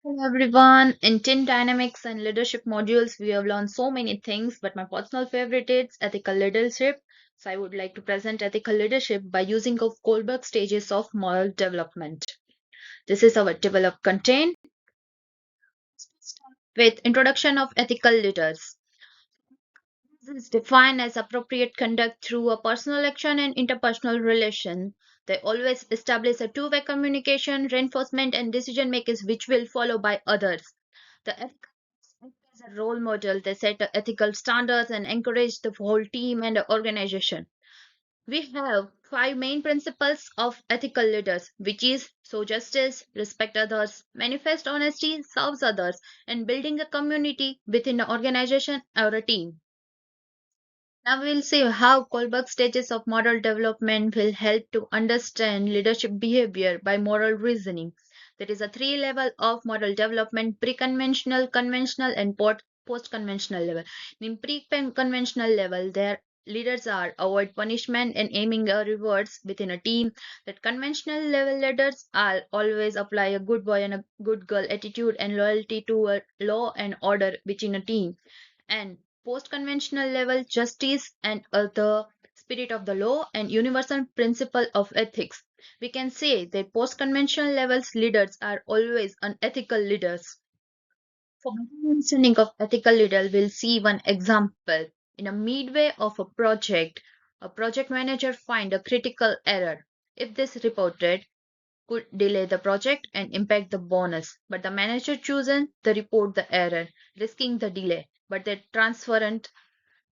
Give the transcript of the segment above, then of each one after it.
Hello everyone. In Tin Dynamics and Leadership modules, we have learned so many things, but my personal favorite is ethical leadership. So I would like to present ethical leadership by using of Kohlberg stages of moral development. This is our develop content with introduction of ethical leaders. This is defined as appropriate conduct through a personal action and interpersonal relation. They always establish a two-way communication, reinforcement, and decision making which will follow by others. The ethics act as a role model. They set the ethical standards and encourage the whole team and the organization. We have five main principles of ethical leaders, which is show justice, respect others, manifest honesty, serves others, and building a community within an organization or a team. Now we'll see how Kohlberg stages of moral development will help to understand leadership behavior by moral reasoning. There is a three level of moral development: pre-conventional, conventional, and post-conventional level. In pre-conventional level, their leaders are avoid punishment and aiming a rewards within a team. That conventional level leaders are always apply a good boy and a good girl attitude and loyalty to a law and order within a team. And post-conventional level justice and the spirit of the law and universal principle of ethics. We can say that post-conventional levels leaders are always unethical leaders. For better understanding of ethical leader, we'll see one example. In a midway of a project manager find a critical error. If this reported could delay the project and impact the bonus, but the manager chosen the report the error, risking the delay. But the transparent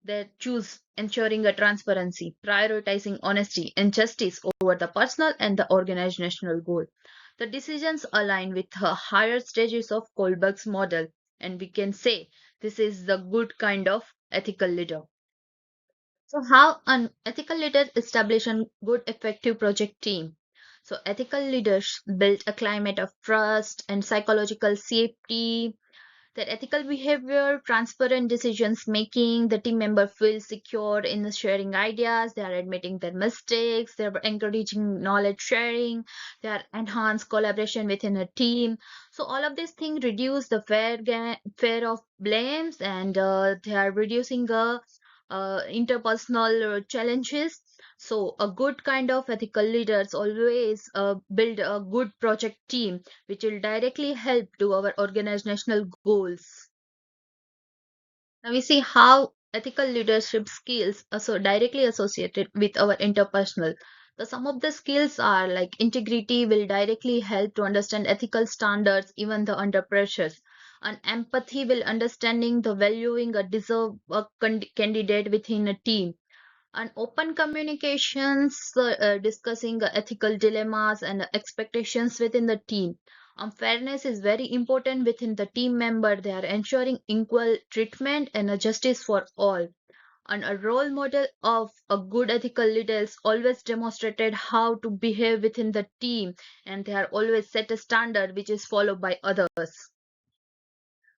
they choose ensuring a transparency, prioritizing honesty and justice over the personal and the organizational goal. The decisions align with the higher stages of Kohlberg's model, and we can say this is the good kind of ethical leader. So, how an ethical leader establish a good, effective project team? So, ethical leaders build a climate of trust and psychological safety. Their ethical behavior, transparent decisions making, the team member feels secure in sharing ideas, they are admitting their mistakes, they are encouraging knowledge sharing, they are enhance collaboration within a team. So all of these things reduce the fear of blames and they are reducing the interpersonal challenges. So a good kind of ethical leaders always build a good project team which will directly help to our organizational goals. Now we see how ethical leadership skills are so directly associated with our interpersonal. The some of the skills are like integrity will directly help to understand ethical standards even the under pressures. And empathy will understanding the valuing a deserve a candidate within a team and open communications, discussing ethical dilemmas and expectations within the team. Fairness is very important within the team member. They are ensuring equal treatment and a justice for all. And a role model of a good ethical leader is always demonstrated how to behave within the team, and they are always set a standard which is followed by others.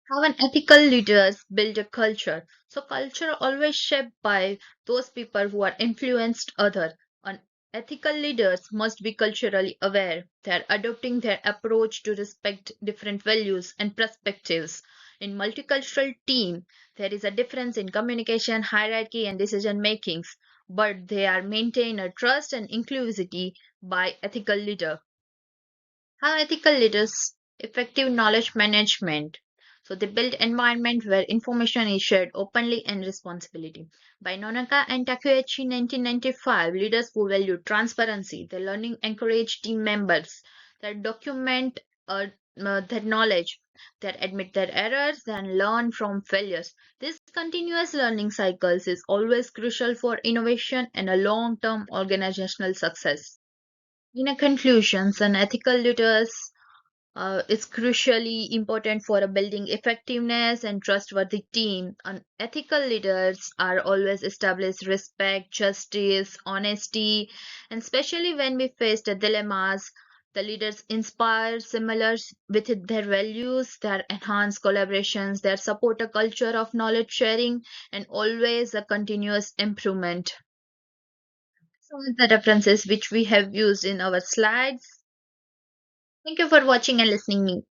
How an ethical leaders build a culture. So culture always shaped by those people who are influenced other. And ethical leaders must be culturally aware. They are adopting their approach to respect different values and perspectives. In multicultural team, there is a difference in communication, hierarchy, and decision makings, but they are maintain a trust and inclusivity by ethical leader. How ethical leaders effective knowledge management. So they build environment where information is shared openly and responsibility. By Nonaka and Takeuchi 1995, leaders who value transparency, the learning encourage team members that document their knowledge, that admit their errors, and learn from failures. This continuous learning cycles is always crucial for innovation and a long-term organizational success. In a conclusions, an ethical leaders is crucially important for a building effectiveness and trustworthy team. And ethical leaders are always establish respect, justice, honesty, and especially when we face the dilemmas, the leaders inspire similar with their values, their enhanced collaborations, their support a culture of knowledge sharing, and always a continuous improvement. So the references which we have used in our slides. Thank you for watching and listening me.